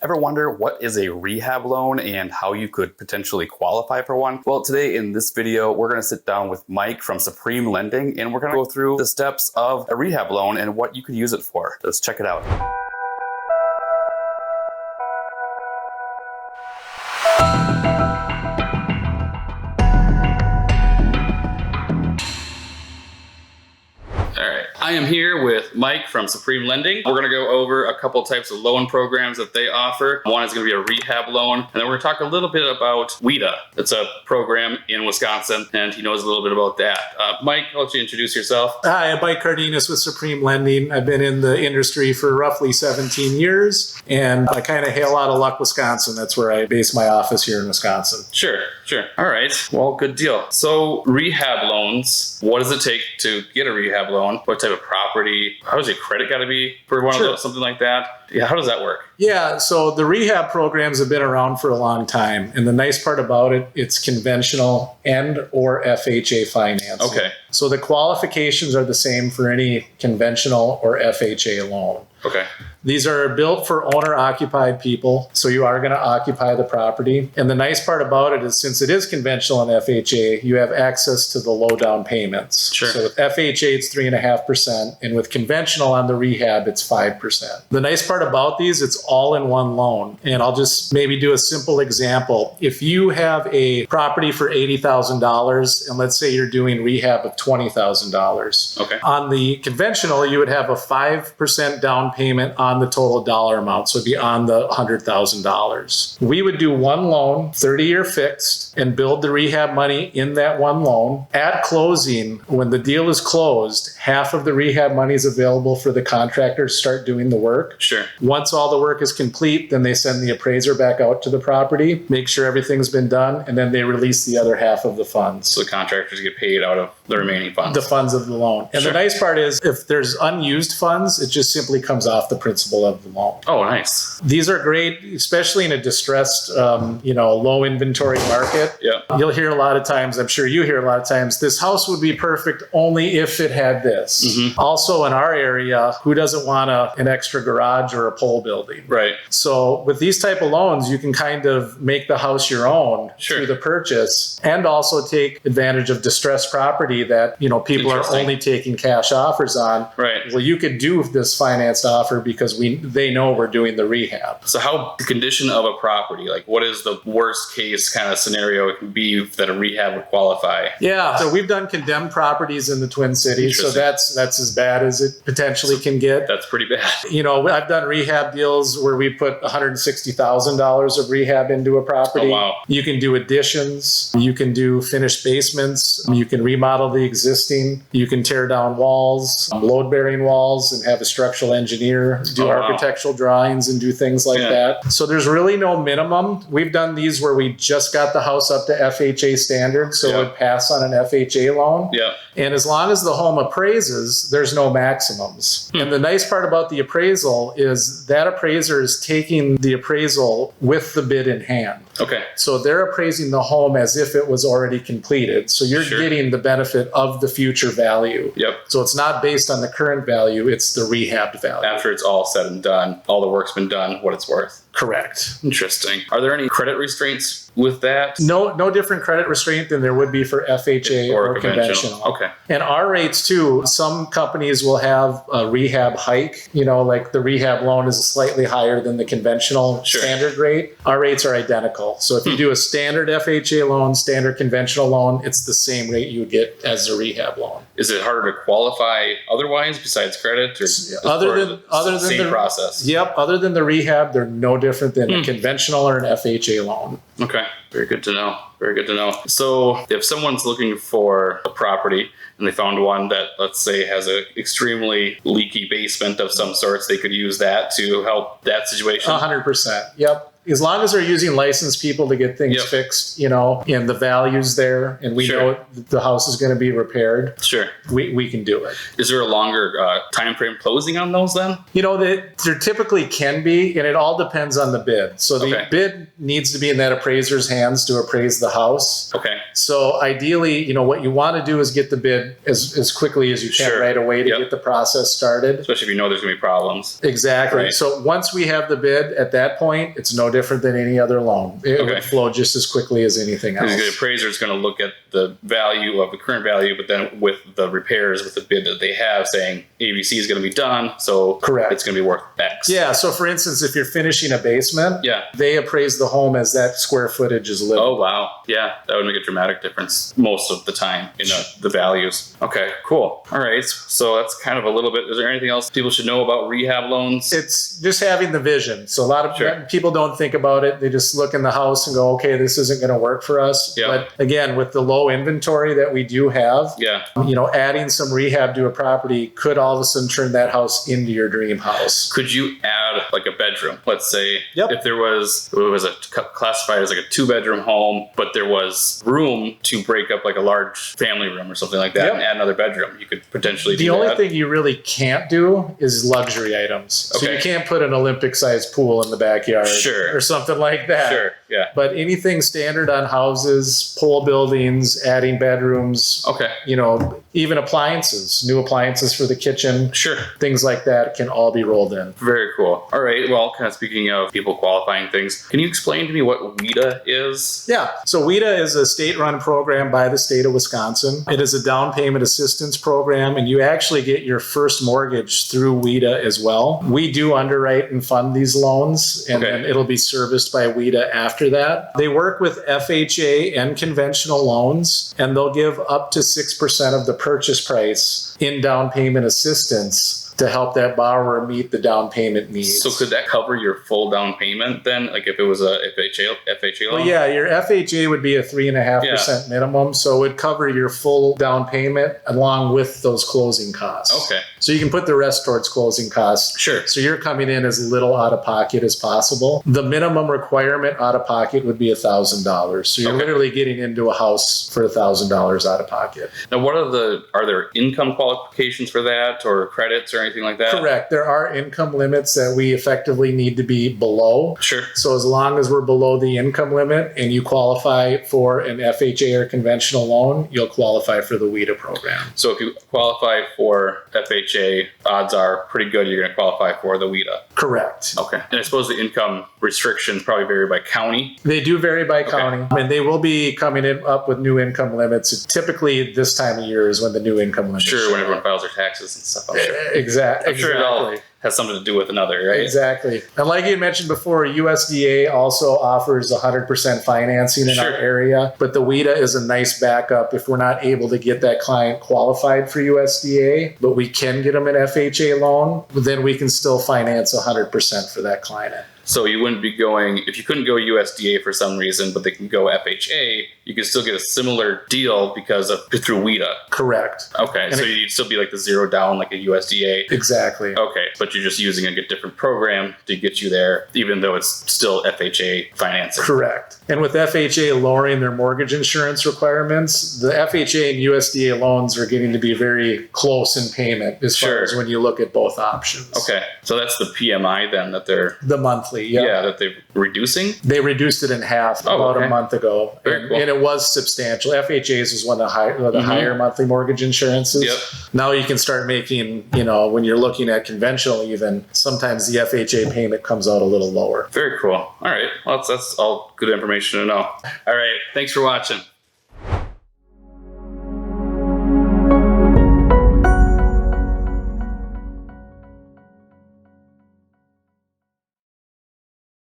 Ever wonder what is a rehab loan and how you could potentially qualify for one? Well, today in this video, we're going to sit down with Mike from Supreme Lending, and we're going to go through the steps of a rehab loan and what you could use it for. Let's check it out. I am here with Mike from Supreme Lending. We're going to go over a couple types of loan programs that they offer. One is going to be a rehab loan, and then we're going to talk a little bit about WHEDA. It's a program in Wisconsin, and he knows a little bit about that. Mike, I'll let you introduce yourself. Hi, I'm Mike Cardenas with Supreme Lending. I've been in the industry for roughly 17 years, and I kind of hail out of Luck, Wisconsin. That's where I base my office here in Wisconsin. Sure. All right. Well, good deal. So rehab loans, what does it take to get a rehab loan? What type of property? How does your credit got to be for one of those, something like that? Yeah, how does that work? Yeah, so the rehab programs have been around for a long time. And the nice part about it, it's conventional and or FHA financing. Okay. So the qualifications are the same for any conventional or FHA loan. Okay. These are built for owner-occupied people, so you are going to occupy the property. And the nice part about it is since it is conventional and FHA, you have access to the low down payments. Sure. So with FHA, it's 3.5%, and with conventional on the rehab, it's 5%. The nice part about these, it's all in one loan. And I'll just maybe do a simple example. If you have a property for $80,000, and let's say you're doing rehab of $20,000. Okay. On the conventional, you would have a 5% down payment on the total dollar amount, so it'd be on the $100,000. We would do one loan, 30-year fixed, and build the rehab money in that one loan. At closing, when the deal is closed, half of the rehab money is available for the contractor to start doing the work. Sure. Once all the work is complete, then they send the appraiser back out to the property, make sure everything's been done, and then they release the other half of the funds. So the contractors get paid out of the remaining funds. The funds of the loan. And Sure. The nice part is if there's unused funds, it just simply comes off the principal of the loan. Oh, nice. These are great, especially in a distressed, low inventory market. Yeah. You'll hear a lot of times, I'm sure you hear a lot of times, this house would be perfect only if it had this. Mm-hmm. Also in our area, who doesn't want an extra garage or a pole building? Right. So with these type of loans, you can kind of make the house your own Sure. through the purchase and also take advantage of distressed property that, people are only taking cash offers on. Right. Well, you could do this financed offer because they know we're doing the rehab. So how the condition of a property, like what is the worst case kind of scenario it can be that a rehab would qualify? Yeah. So we've done condemned properties in the Twin Cities. So that's as bad as it potentially can get. That's pretty bad. I've done rehab deals where we put $160,000 of rehab into a property. Oh, wow. You can do additions. You can do finished basements. You can remodel the existing. You can tear down walls, load-bearing walls, and have a structural engineer do architectural drawings and do things like that. So there's really no minimum. We've done these where we just got the house up to FHA standards, so it would pass on an FHA loan. Yeah. And as long as the home appraises, there's no maximums. And the nice part about the appraisal is that appraiser is taking the appraisal with the bid in hand. Okay. So they're appraising the home as if it was already completed. So you're getting the benefit of the future value. Yep. So it's not based on the current value, it's the rehabbed value. After it's all said and done, all the work's been done, what it's worth. Correct. Interesting. Are there any credit restraints with that? No different credit restraint than there would be for FHA or conventional. Okay. And our rates too, some companies will have a rehab hike, like the rehab loan is slightly higher than the conventional standard rate. Our rates are identical. So if you do a standard FHA loan, standard conventional loan, it's the same rate you would get as a rehab loan. Is it harder to qualify otherwise besides credit? Or other than the process? Yep. Other than the rehab, they're no different than a conventional or an FHA loan. Okay. Very good to know. Very good to know. So if someone's looking for a property and they found one that, let's say, has an extremely leaky basement of some sorts, they could use that to help that situation? 100%. Yep. As long as they're using licensed people to get things fixed, you know, and the value's there, and we know the house is going to be repaired. Sure. We can do it. Is there a longer time frame closing on those then? You know, there typically can be, and it all depends on the bid. So the bid needs to be in that appraiser's hands to appraise the house. Okay. So ideally, you know, what you want to do is get the bid as quickly as you can right away to get the process started. Especially if you know there's going to be problems. Exactly. Right. So once we have the bid, at that point, it's no different than any other loan. It would flow just as quickly as anything else. The appraiser is going to look at the value of the current value, but then with the repairs, with the bid that they have saying ABC is going to be done, so it's going to be worth X. Yeah. So for instance, if you're finishing a basement, they appraise the home as that square footage is living. Oh, wow. Yeah. That would make a dramatic difference most of the time in the values. Okay, cool. All right. So that's kind of a little bit. Is there anything else people should know about rehab loans? It's just having the vision. So a lot of people don't think about it. They just look in the house and go, okay, this isn't going to work for us. But again, with the low inventory that we do have, you know, adding some rehab to a property could all of a sudden turn that house into your dream house. Could you add like a bedroom? Let's say if there was, it was classified as like a 2-bedroom home, but there was room to break up like a large family room or something like that and add another bedroom. You could potentially do that. The only thing you really can't do is luxury items. So you can't put an Olympic-sized pool in the backyard or something like that. But anything standard on houses, pole buildings, adding bedrooms, you know, even appliances, new appliances for the kitchen, things like that can all be rolled in. Very cool. All right. Well, kind of speaking of people qualifying things, can you explain to me what WHEDA is? Yeah. So WHEDA is a state-run program by the state of Wisconsin. It is a down payment assistance program, and you actually get your first mortgage through WHEDA as well. We do underwrite and fund these loans, and then it'll be serviced by WHEDA after that. They work with FHA and conventional loans, and they'll give up to 6% of the purchase price in down payment assistance to help that borrower meet the down payment needs. So could that cover your full down payment then? Like if it was a FHA loan? Well, yeah, your FHA would be a 3.5% minimum. So it would cover your full down payment along with those closing costs. Okay. So you can put the rest towards closing costs. Sure. So you're coming in as little out of pocket as possible. The minimum requirement out of pocket would be $1,000. So you're literally getting into a house for $1,000 out of pocket. Now, are there income qualifications for that or credits or anything like that? Correct. There are income limits that we effectively need to be below. Sure. So as long as we're below the income limit and you qualify for an FHA or conventional loan, you'll qualify for the WHEDA program. So if you qualify for FHA, odds are pretty good you're going to qualify for the WHEDA. Correct. Okay. And I suppose the income restrictions probably vary by county? They do vary by county. And they will be coming up with new income limits. Typically this time of year is when the new income limits when everyone files their taxes and stuff. I'm sure. Exactly. I'm sure it all has something to do with another, right? Exactly. And like you mentioned before, USDA also offers 100% financing in our area, but the WHEDA is a nice backup if we're not able to get that client qualified for USDA, but we can get them an FHA loan, then we can still finance 100% for that client. So you wouldn't be going, if you couldn't go USDA for some reason, but they can go FHA, you could still get a similar deal through WHEDA. Correct. Okay, so you'd still be like the zero down like a USDA. Exactly. Okay, but you're just using a different program to get you there, even though it's still FHA financing. Correct. And with FHA lowering their mortgage insurance requirements, the FHA and USDA loans are getting to be very close in payment as far as when you look at both options. Okay, so that's the PMI then that they're... The monthly. That they're reducing? They reduced it in half about a month ago. Very cool. And it was substantial. FHA's was one of the higher monthly mortgage insurances. Now you can start making, when you're looking at conventional even, sometimes the FHA payment comes out a little lower. Very cool. All right. Well, that's all good information to know. All right. Thanks for watching.